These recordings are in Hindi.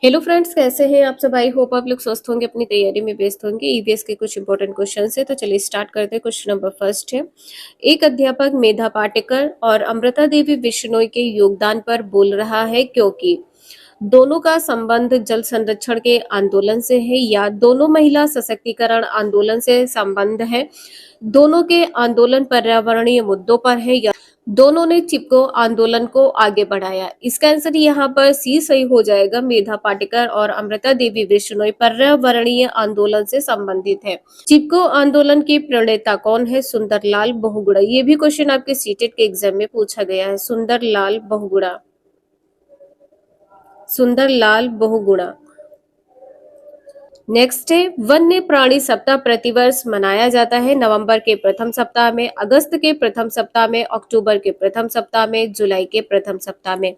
हेलो फ्रेंड्स, कैसे हैं आप सब। आई होप आप लोग स्वस्थ होंगे, अपनी तैयारी में व्यस्त होंगे। ईवीएस के कुछ इंपॉर्टेंट क्वेश्चन है, तो चलिए स्टार्ट करते हैं। क्वेश्चन नंबर फर्स्ट है, एक अध्यापक मेधा पाटेकर और अमृता देवी बिश्नोई के योगदान पर बोल रहा है क्योंकि दोनों का संबंध जल संरक्षण के आंदोलन से है, या दोनों महिला सशक्तिकरण आंदोलन से संबंध है, दोनों के आंदोलन पर्यावरणीय मुद्दों पर है, या दोनों ने चिपको आंदोलन को आगे बढ़ाया। इसका आंसर यहाँ पर सी सही हो जाएगा। मेधा पाटेकर और अमृता देवी बिश्नोई पर्यावरणीय आंदोलन से संबंधित है। चिपको आंदोलन के प्रणेता कौन है? सुंदरलाल बहुगुणा। ये भी क्वेश्चन आपके सीटेट के एग्जाम में पूछा गया है। सुंदरलाल बहुगुणा, सुंदरलाल बहुगुणा। नेक्स्ट है, वन्य प्राणी सप्ताह प्रतिवर्ष मनाया जाता है नवंबर के प्रथम सप्ताह में, अगस्त के प्रथम सप्ताह में, अक्टूबर के प्रथम सप्ताह में, जुलाई के प्रथम सप्ताह में।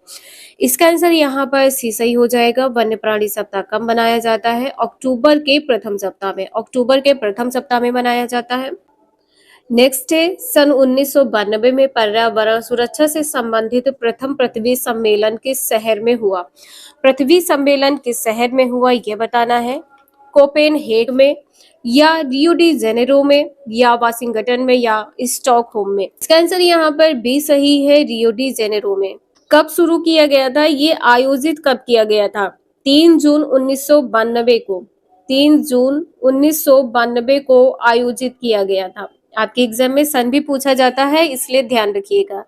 इसका आंसर यहाँ पर सी सही हो जाएगा। वन्य प्राणी सप्ताह कब मनाया जाता है? अक्टूबर के प्रथम सप्ताह में, अक्टूबर के प्रथम सप्ताह में मनाया जाता है। नेक्स्ट है, सन 1992 में पर्यावरण सुरक्षा से संबंधित प्रथम पृथ्वी सम्मेलन किस शहर में हुआ? पृथ्वी सम्मेलन किस शहर में हुआ यह बताना है। कोपेनहेग में, या रियो डी जेनेरो में, या वाशिंगटन में, या स्टॉकहोम में। इसका आंसर यहाँ पर बी सही है, रियो डी जेनेरो में। कब शुरू किया गया था? ये आयोजित कब किया गया था? 3 जून 1992 को, 3 जून 1992 को आयोजित किया गया था। आपके एग्जाम में सन भी पूछा जाता है, इसलिए ध्यान रखिएगा।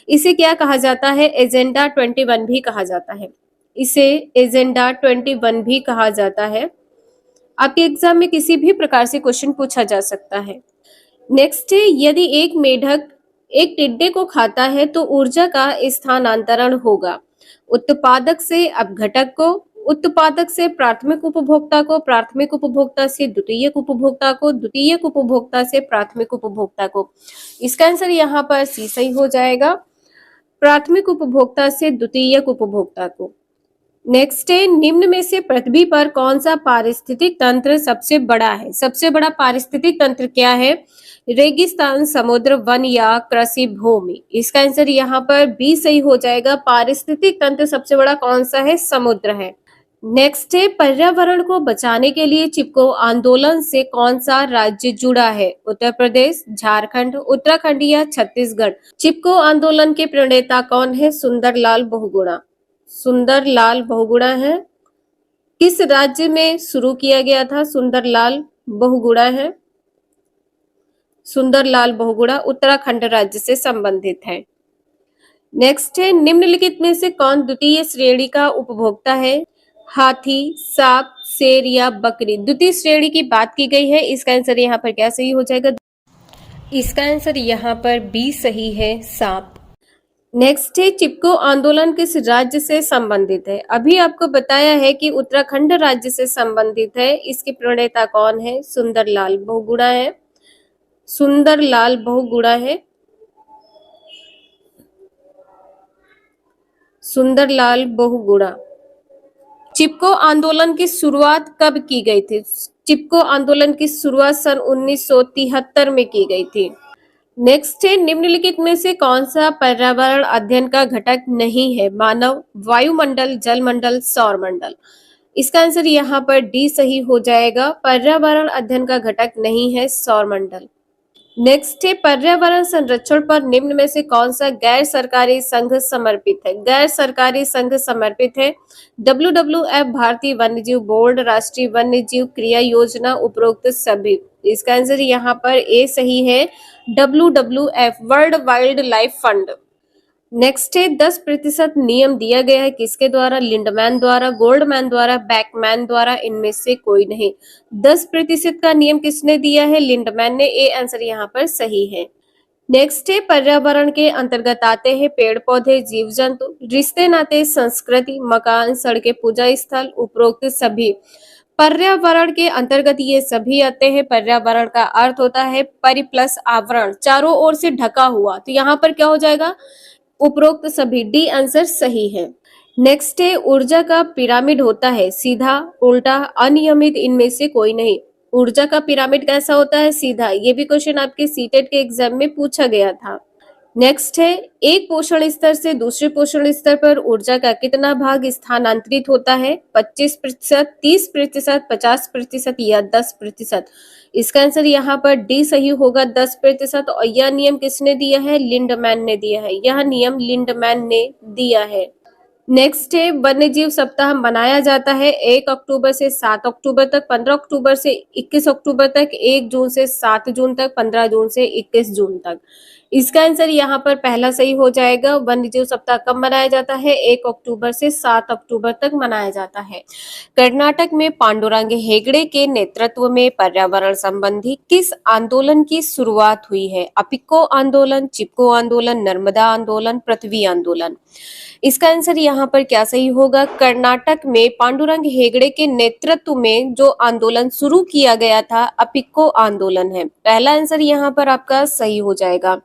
इसे क्या कहा जाता है? एजेंडा 21 भी कहा जाता है। इसे एजेंडा 21 भी कहा जाता है। आपके एग्जाम में किसी भी प्रकार से क्वेश्चन पूछा जा सकता है। नेक्स्ट है, यदि एक मेढक एक टिड्डे को खाता है तो ऊर्जा का स्थानांतरण होगा। उत्पादक से अपघटक को, उत्पादक से प्राथमिक उपभोक्ता को, प्राथमिक उपभोक्ता से द्वितीयक उपभोक्ता को, द्वितीयक उपभोक्ता से प्राथमिक उपभोक्ता को। इसका आंसर यहाँ पर सी सही हो जाएगा, प्राथमिक उपभोक्ता से द्वितीयक उपभोक्ता को। नेक्स्ट है, निम्न में से पृथ्वी पर कौन सा पारिस्थितिक तंत्र सबसे बड़ा है? सबसे बड़ा पारिस्थितिक तंत्र क्या है? रेगिस्तान, समुद्र, वन, या कृषि भूमि। इसका आंसर यहाँ पर बी सही हो जाएगा। पारिस्थितिक तंत्र सबसे बड़ा कौन सा है? समुद्र है। नेक्स्ट है, पर्यावरण को बचाने के लिए चिपको आंदोलन से कौन सा राज्य जुड़ा है? उत्तर प्रदेश, झारखंड, उत्तराखंड, या छत्तीसगढ़। चिपको आंदोलन के प्रणेता कौन है? सुंदरलाल बहुगुणा। सुंदरलाल बहुगुणा है। किस राज्य में शुरू किया गया था? सुंदरलाल बहुगुणा है। सुंदरलाल बहुगुणा उत्तराखंड राज्य से संबंधित है। नेक्स्ट है, निम्नलिखित में से कौन द्वितीय श्रेणी का उपभोक्ता है? हाथी, सांप, शेर, या बकरी। द्वितीय श्रेणी की बात की गई है। इसका आंसर यहाँ पर क्या सही हो जाएगा? इसका आंसर यहाँ पर बी सही है, सांप। नेक्स्ट है, चिपको आंदोलन किस राज्य से संबंधित है? अभी आपको बताया है कि उत्तराखंड राज्य से संबंधित है। इसके प्रणेता कौन है? सुंदरलाल बहुगुणा है। सुंदरलाल बहुगुणा है। सुंदरलाल बहुगुणा। चिपको आंदोलन की शुरुआत कब की गई थी? चिपको आंदोलन की शुरुआत सन 1973 में की गई थी। नेक्स्ट है, निम्नलिखित में से कौन सा पर्यावरण अध्ययन का घटक नहीं है? मानव, वायुमंडल, जलमंडल, सौरमंडल। इसका आंसर यहाँ पर डी सही हो जाएगा। पर्यावरण अध्ययन का घटक नहीं है सौरमंडल। नेक्स्ट है, पर्यावरण संरक्षण पर निम्न में से कौन सा गैर सरकारी संघ समर्पित है? गैर सरकारी संघ समर्पित है WWF, भारतीय वन्यजीव बोर्ड, राष्ट्रीय वन्यजीव क्रिया योजना, उपरोक्त सभी। इसका आंसर यहाँ पर ए सही है, WWF, world wild life fund. Next है, 10% नियम दिया गया है किसके द्वारा? लिंडमैन द्वारा, गोल्डमैन द्वारा, बैकमैन द्वारा, इनमें से कोई नहीं। 10% का नियम किसने दिया है? लिंडमैन ने। ए आंसर यहाँ पर सही है। नेक्स्ट है, पर्यावरण के अंतर्गत आते हैं पेड़ पौधे, जीव जंतु, रिश्ते नाते, संस्कृति, मकान, सड़कें, पूजा स्थल, उपरोक्त सभी। पर्यावरण के अंतर्गत ये सभी आते हैं। पर्यावरण का अर्थ होता है परि प्लस आवरण, चारों ओर से ढका हुआ। तो यहाँ पर क्या हो जाएगा? उपरोक्त सभी। डी आंसर सही है। नेक्स्ट है, ऊर्जा का पिरामिड होता है सीधा, उल्टा, अनियमित, इनमें से कोई नहीं। ऊर्जा का पिरामिड कैसा होता है? सीधा। ये भी क्वेश्चन आपके सीटेट के एग्जाम में पूछा गया था। नेक्स्ट है, एक पोषण स्तर से दूसरे पोषण स्तर पर ऊर्जा का कितना भाग स्थानांतरित होता है? 25%, 30%, 50% या 10%? इसका आंसर यहाँ पर डी सही होगा, 10%। और यह नियम किसने दिया है? लिंडमैन ने दिया है। यह नियम लिंडमैन ने दिया है। नेक्स्ट है, वन्य जीव सप्ताह मनाया जाता है 1 अक्टूबर से 7 अक्टूबर तक, 15 अक्टूबर से 21 अक्टूबर तक, 1 जून से 7 जून तक, 15 जून से 21 जून तक। इसका आंसर यहाँ पर पहला सही हो जाएगा। वन्य जीव सप्ताह कब मनाया जाता है? 1 अक्टूबर से 7 अक्टूबर तक मनाया जाता है। कर्नाटक में पांडुरंग हेगड़े के नेतृत्व में पर्यावरण संबंधी किस आंदोलन की शुरुआत हुई है? अपिको आंदोलन, चिपको आंदोलन, नर्मदा आंदोलन, पृथ्वी आंदोलन? इसका आंसर यहाँ पर क्या सही होगा? कर्नाटक में पांडुरंग हेगड़े के नेतृत्व में जो आंदोलन शुरू किया गया था, अपिको आंदोलन है। पहला आंसर यहाँ पर आपका सही हो जाएगा।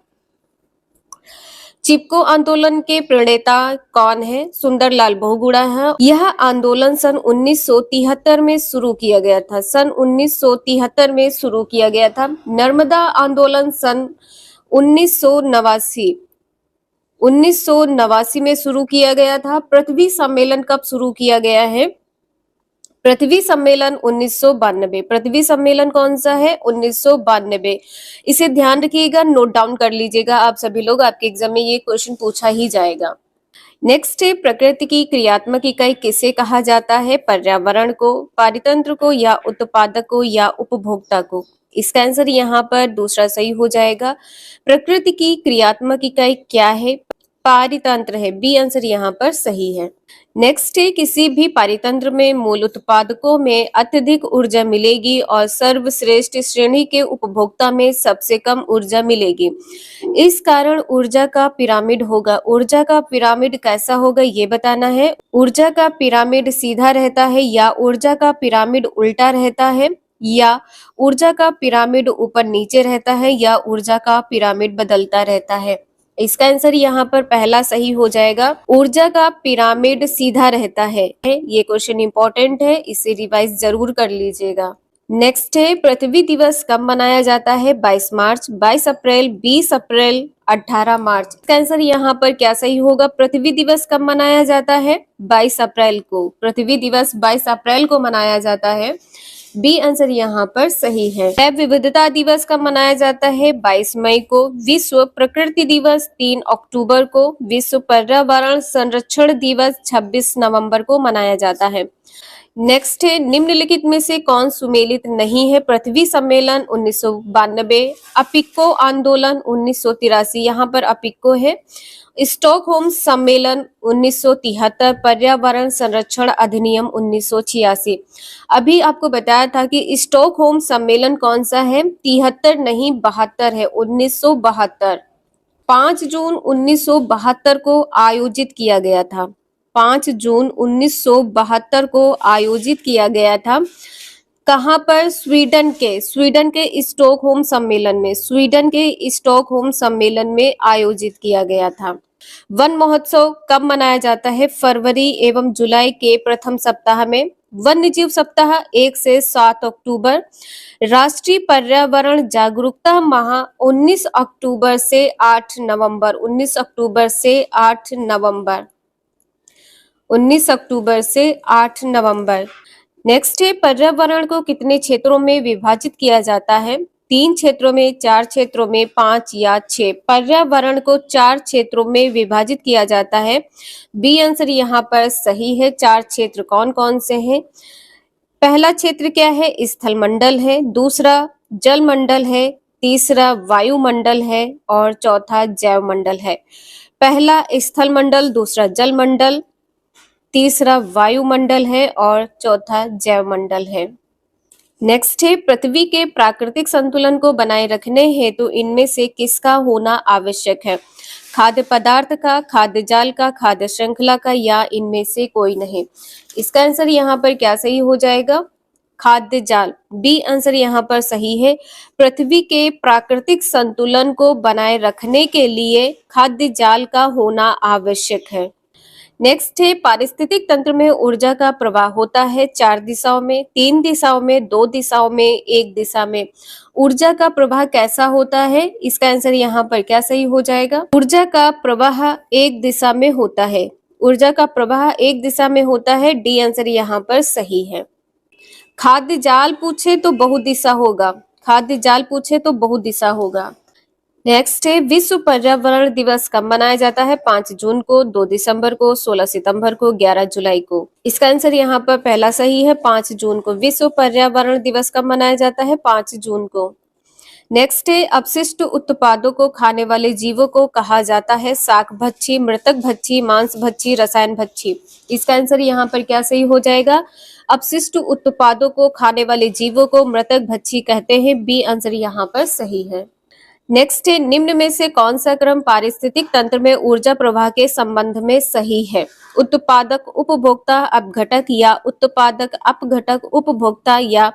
चिपको आंदोलन के प्रणेता कौन है? सुंदरलाल बहुगुणा है। यह आंदोलन सन 1973 में शुरू किया गया था। सन 1973 में शुरू किया गया था। नर्मदा आंदोलन सन 1989 में शुरू किया गया था। पृथ्वी सम्मेलन कब शुरू किया गया है? पृथ्वी सम्मेलन 1992। पृथ्वी सम्मेलन कौन सा है? 1992। इसे ध्यान रखिएगा, नोट डाउन कर लीजिएगा आप सभी लोग, आपके एग्जाम में ये क्वेश्चन पूछा ही जाएगा। नेक्स्ट है, प्रकृति की क्रियात्मक इकाई किसे कहा जाता है? पर्यावरण को, पारितंत्र को, या उत्पादक को, या उपभोक्ता को? इसका आंसर यहाँ पर दूसरा सही हो जाएगा। प्रकृति की क्रियात्मक इकाई क्या है? पारितंत्र है। बी आंसर यहाँ पर सही है। नेक्स्ट है, किसी भी पारितंत्र में मूल उत्पादकों में अत्यधिक ऊर्जा मिलेगी और सर्वश्रेष्ठ श्रेणी के उपभोक्ता में सबसे कम ऊर्जा मिलेगी। इस कारण ऊर्जा का पिरामिड होगा। ऊर्जा का पिरामिड कैसा होगा ये बताना है। ऊर्जा का पिरामिड सीधा रहता है, या ऊर्जा का पिरामिड उल्टा रहता है, या ऊर्जा का पिरामिड ऊपर नीचे रहता है, या ऊर्जा का पिरामिड बदलता रहता है? इसका आंसर यहाँ पर पहला सही हो जाएगा। ऊर्जा का पिरामिड सीधा रहता है। ये क्वेश्चन इंपॉर्टेंट है, इसे रिवाइज जरूर कर लीजिएगा। नेक्स्ट है, पृथ्वी दिवस कब मनाया जाता है? 22 मार्च, 22 अप्रैल, 20 अप्रैल, 18 मार्च? इसका आंसर यहाँ पर क्या सही होगा? पृथ्वी दिवस कब मनाया जाता है? 22 अप्रैल को। पृथ्वी दिवस 22 अप्रैल को मनाया जाता है। बी आंसर यहाँ पर सही है। जैव विविधता दिवस कब मनाया जाता है? 22 मई को। विश्व प्रकृति दिवस 3 अक्टूबर को। विश्व पर्यावरण संरक्षण दिवस 26 नवंबर को मनाया जाता है। नेक्स्ट है, निम्नलिखित में से कौन सुमेलित नहीं है? पृथ्वी सम्मेलन 1992, अपिको आंदोलन 1983, यहाँ पर अपिको है। स्टॉकहोम सम्मेलन 1973, पर्यावरण संरक्षण अधिनियम 1986। अभी आपको बताया था कि स्टॉकहोम सम्मेलन कौन सा है? 73 नहीं 72 है, 1972। 5 जून 1972 को आयोजित किया गया था। 5 जून 1972 को आयोजित किया गया था। कहाँ पर? स्वीडन के स्टॉकहोम सम्मेलन में, स्वीडन के स्टॉकहोम सम्मेलन में आयोजित किया गया था। वन महोत्सव कब मनाया जाता है? फरवरी एवं जुलाई के प्रथम सप्ताह में। वन्य जीव सप्ताह 1 से 7 अक्टूबर। राष्ट्रीय पर्यावरण जागरूकता माह 19 अक्टूबर से 8 नवंबर। 19 अक्टूबर से 8 नवंबर। 19 अक्टूबर से 8 नवंबर। नेक्स्ट है, पर्यावरण को कितने क्षेत्रों में विभाजित किया जाता है? 3 क्षेत्रों में, 4 क्षेत्रों में, 5 या 6? पर्यावरण को 4 क्षेत्रों में विभाजित किया जाता है। बी आंसर यहाँ पर सही है। 4 क्षेत्र कौन कौन से हैं? पहला क्षेत्र क्या है? स्थल मंडल है। दूसरा जल मंडल है। तीसरा वायुमंडल है, और चौथा जैव मंडल है। पहला स्थल मंडल, दूसरा जल मंडल, तीसरा वायुमंडल है, और चौथा जैव मंडल है। नेक्स्ट है, पृथ्वी के प्राकृतिक संतुलन को बनाए रखने हेतु इनमें से किसका होना आवश्यक है? खाद्य पदार्थ का, खाद्य जाल का, खाद्य श्रृंखला का, या इनमें से कोई नहीं? इसका आंसर यहाँ पर क्या सही हो जाएगा? खाद्य जाल। बी आंसर यहाँ पर सही है। पृथ्वी के प्राकृतिक संतुलन को बनाए रखने के लिए खाद्य जाल का होना आवश्यक है। नेक्स्ट है पारिस्थितिक तंत्र में ऊर्जा का प्रवाह होता है 4 दिशाओं में, 3 दिशाओं में, 2 दिशाओं में, 1 दिशा में। ऊर्जा का प्रवाह कैसा होता है? इसका आंसर यहाँ पर क्या सही हो जाएगा? ऊर्जा का प्रवाह एक दिशा में होता है। ऊर्जा का प्रवाह एक दिशा में होता है। डी आंसर यहाँ पर सही है। खाद्य जाल पूछे तो बहुदिशा होगा। खाद्य जाल पूछे तो बहुदिशा होगा। नेक्स्ट है विश्व पर्यावरण दिवस कब मनाया जाता है? 5 जून को, 2 दिसंबर को, 16 सितंबर को, 11 जुलाई को। इसका आंसर यहाँ पर पहला सही है, 5 जून को। विश्व पर्यावरण दिवस कब मनाया जाता है? 5 जून को। नेक्स्ट है अपशिष्ट उत्पादों को खाने वाले जीवों को कहा जाता है शाक भक्षी, मृतक भक्षी, मांस भक्षी, रसायन भक्षी। इसका आंसर यहाँ पर क्या सही हो जाएगा? अपशिष्ट उत्पादों को खाने वाले जीवों को मृतक भक्षी कहते हैं। बी आंसर यहाँ पर सही है। नेक्स्ट है निम्न में से कौन सा क्रम पारिस्थितिक तंत्र में ऊर्जा प्रवाह के संबंध में सही है? उत्पादक उपभोक्ता अपघटक या उत्पादक अपघटक उपभोक्ता या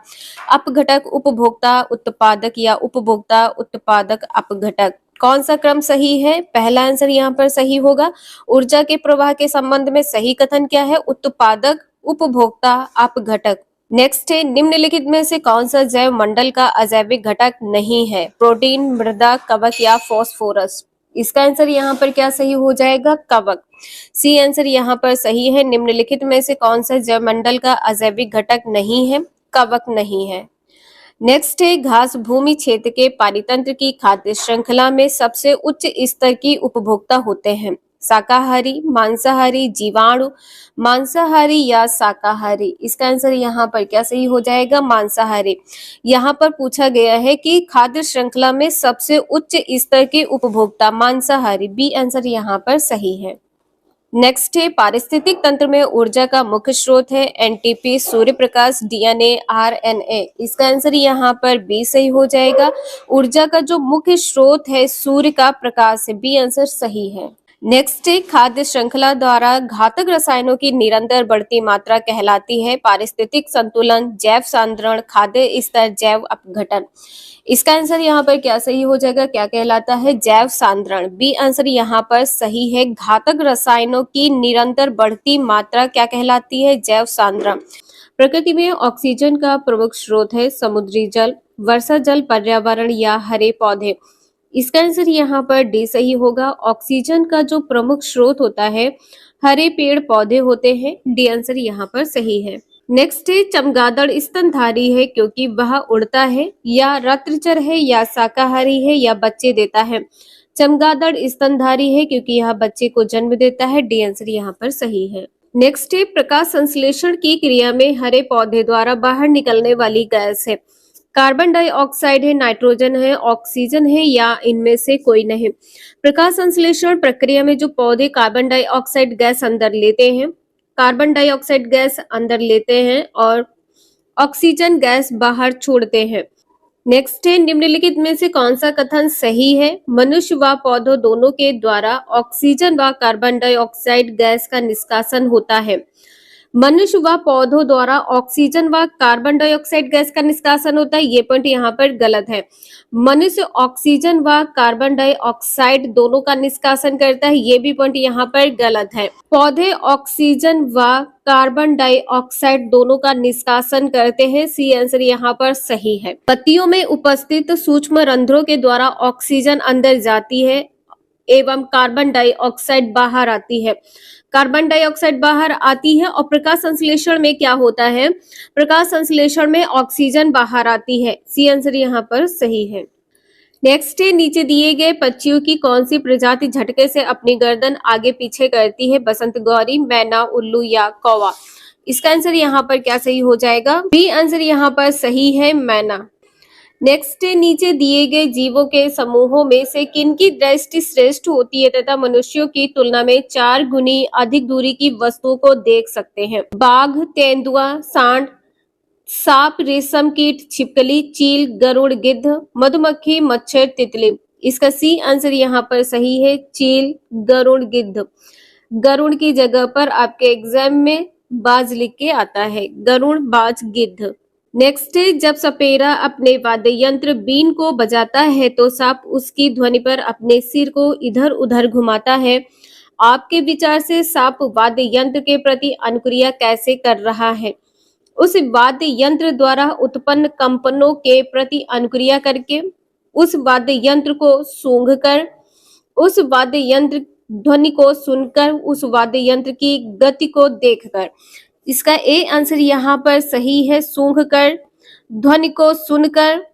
अपघटक उपभोक्ता उत्पादक या उपभोक्ता उत्पादक अपघटक। कौन सा क्रम सही है? पहला आंसर यहाँ पर सही होगा। ऊर्जा के प्रवाह के संबंध में सही कथन क्या है? उत्पादक उपभोक्ता अपघटक। नेक्स्ट है निम्नलिखित में से कौन सा जैव मंडल का अजैविक घटक नहीं है? प्रोटीन, मृदा, कवक या फास्फोरस। इसका आंसर यहाँ पर क्या सही हो जाएगा? कवक। सी आंसर यहाँ पर सही है। निम्नलिखित में से कौन सा जैव मंडल का अजैविक घटक नहीं है? कवक नहीं है। नेक्स्ट है घास भूमि क्षेत्र के पारितंत्र की खाद्य श्रृंखला में सबसे उच्च स्तर की उपभोक्ता होते हैं? शाकाहारी, मांसाहारी, जीवाणु, मांसाहारी या शाकाहारी। इसका आंसर यहाँ पर क्या सही हो जाएगा? मांसाहारी। यहाँ पर पूछा गया है कि खाद्य श्रृंखला में सबसे उच्च स्तर के उपभोक्ता मांसाहारी। बी आंसर यहाँ पर सही है। नेक्स्ट है पारिस्थितिक तंत्र में ऊर्जा का मुख्य स्रोत है NTP, Surya Prakash, DNA, RNA. इसका आंसर यहाँ पर बी सही हो जाएगा। ऊर्जा का जो मुख्य स्रोत है सूर्य का प्रकाश है। बी आंसर सही है। नेक्स्ट है खाद्य श्रृंखला द्वारा घातक रसायनों की निरंतर बढ़ती मात्रा कहलाती है पारिस्थितिक संतुलन, जैव सांद्रण, खाद्य स्तर, जैव अपघटन। इसका आंसर यहाँ पर क्या सही हो जाएगा? क्या कहलाता है? जैव सांद्रण। बी आंसर यहाँ पर सही है। घातक रसायनों की निरंतर बढ़ती मात्रा क्या कहलाती है? जैव सांद्रण। प्रकृति में ऑक्सीजन का प्रमुख स्रोत है समुद्री जल, वर्षा जल, पर्यावरण या हरे पौधे। इसका आंसर यहाँ पर डी सही होगा। ऑक्सीजन का जो प्रमुख स्रोत होता है हरे पेड़ पौधे होते हैं। डी आंसर यहाँ पर सही है। नेक्स्ट है चमगादड़ स्तनधारी है क्योंकि वह उड़ता है या रात्रिचर है या शाकाहारी है या बच्चे देता है? चमगादड़ स्तनधारी है क्योंकि यह बच्चे को जन्म देता है। डी आंसर यहाँ पर सही है। नेक्स्ट है प्रकाश संश्लेषण की क्रिया में हरे पौधे द्वारा बाहर निकलने वाली गैस है कार्बन डाइऑक्साइड है, नाइट्रोजन है, ऑक्सीजन है या इनमें से कोई नहीं? प्रकाश संश्लेषण प्रक्रिया में जो पौधे कार्बन डाइऑक्साइड गैस अंदर लेते हैं, कार्बन डाइऑक्साइड गैस अंदर लेते हैं और ऑक्सीजन गैस बाहर छोड़ते हैं। नेक्स्ट है निम्नलिखित में से कौन सा कथन सही है? मनुष्य व पौधों दोनों के द्वारा ऑक्सीजन व कार्बन डाइऑक्साइड गैस का निष्कासन होता है। मनुष्य व पौधों द्वारा ऑक्सीजन व कार्बन डाइऑक्साइड गैस का निष्कासन होता है। ये पॉइंट यहाँ पर गलत है। मनुष्य ऑक्सीजन व कार्बन डाइऑक्साइड दोनों का निष्कासन करता है। ये भी पॉइंट यहाँ पर गलत है। पौधे ऑक्सीजन व कार्बन डाइऑक्साइड दोनों का निष्कासन करते हैं। सी आंसर यहाँ पर सही है। पत्तियों में उपस्थित सूक्ष्म रंध्रों के द्वारा ऑक्सीजन अंदर जाती है एवं कार्बन डाइऑक्साइड बाहर आती है। कार्बन डाइऑक्साइड बाहर आती है और प्रकाश संश्लेषण में क्या होता है? प्रकाश संश्लेषण में ऑक्सीजन बाहर आती है। सी आंसर यहाँ पर सही है। नेक्स्ट है नीचे दिए गए पक्षियों की कौन सी प्रजाति झटके से अपनी गर्दन आगे पीछे करती है? बसंत गौरी, मैना, उल्लू या कौवा। इसका आंसर यहाँ पर क्या सही हो जाएगा? बी आंसर यहाँ पर सही है, मैना। नेक्स्ट नीचे दिए गए जीवों के समूहों में से किनकी दृष्टि श्रेष्ठ होती है तथा मनुष्यों की तुलना में 4 गुनी अधिक दूरी की वस्तुओं को देख सकते हैं? बाघ, तेंदुआ, सांड, सांप, रेशम कीट, छिपकली, चील, गरुड़, गिद्ध, मधुमक्खी, मच्छर, तितली। इसका सी आंसर यहाँ पर सही है, चील, गरुड़, गिद्ध। गरुड़ की जगह पर आपके एग्जाम में बाज लिख के आता है, गरुड़, बाज, गिद्ध। नेक्स्ट है जब सपेरा अपने वाद्य यंत्र बीन को बजाता है तो सांप उसकी ध्वनि पर अपने सिर को इधर उधर घुमाता है आपके विचार से सांप वाद्य यंत्र के प्रति अनुक्रिया कैसे कर रहा है? उस वाद्य यंत्र द्वारा उत्पन्न कंपनों के प्रति अनुक्रिया करके, उस वाद्य यंत्र को सूंघकर, उस वाद्य यंत्र ध्वनि को सुनकर, उस वाद्य यंत्र की गति को देखकर। इसका ए आंसर यहाँ पर सही है, सूंघकर, ध्वनि को सुनकर,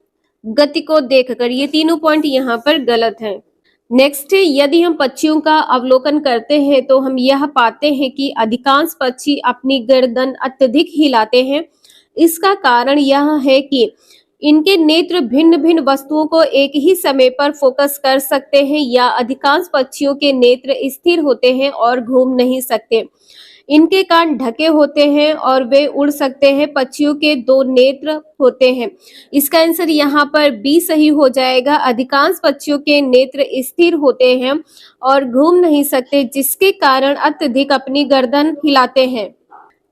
गति को देखकर। ये तीनों पॉइंट यहाँ पर गलत हैं। नेक्स्ट है, यदि हम पक्षियों का अवलोकन करते हैं तो हम यह पाते हैं कि अधिकांश पक्षी अपनी गर्दन अत्यधिक हिलाते हैं। इसका कारण यह है कि इनके नेत्र भिन्न भिन्न वस्तुओं को एक ही समय पर फोकस कर सकते हैं, या अधिकांश पक्षियों के नेत्र स्थिर होते हैं और घूम नहीं सकते। इनके कान ढके होते हैं और वे उड़ सकते हैं। पक्षियों के दो नेत्र होते हैं। इसका आंसर यहाँ पर बी सही हो जाएगा। अधिकांश पक्षियों के नेत्र स्थिर होते हैं और घूम नहीं सकते, जिसके कारण अत्यधिक अपनी गर्दन हिलाते हैं।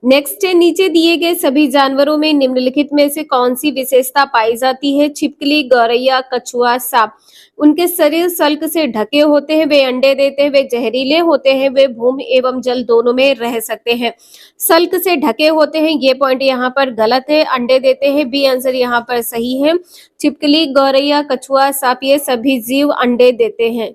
नेक्स्ट है, नीचे दिए गए सभी जानवरों में निम्नलिखित में से कौन सी विशेषता पाई जाती है? छिपकली, गौरैया, कछुआ, सांप। उनके शरीर सल्क से ढके होते हैं, वे अंडे देते हैं, वे जहरीले होते हैं, वे भूमि एवं जल दोनों में रह सकते हैं। सल्क से ढके होते हैं, ये पॉइंट यहाँ पर गलत है। अंडे देते हैं, बी आंसर यहाँ पर सही है। छिपकली, गौरैया, कछुआ, सांप ये सभी जीव अंडे देते हैं।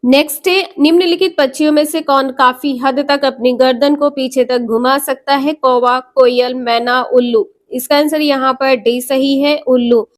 नेक्स्ट है, निम्नलिखित पक्षियों में से कौन काफी हद तक अपनी गर्दन को पीछे तक घुमा सकता है? कौवा, कोयल, मैना, उल्लू। इसका आंसर यहाँ पर डी सही है, उल्लू।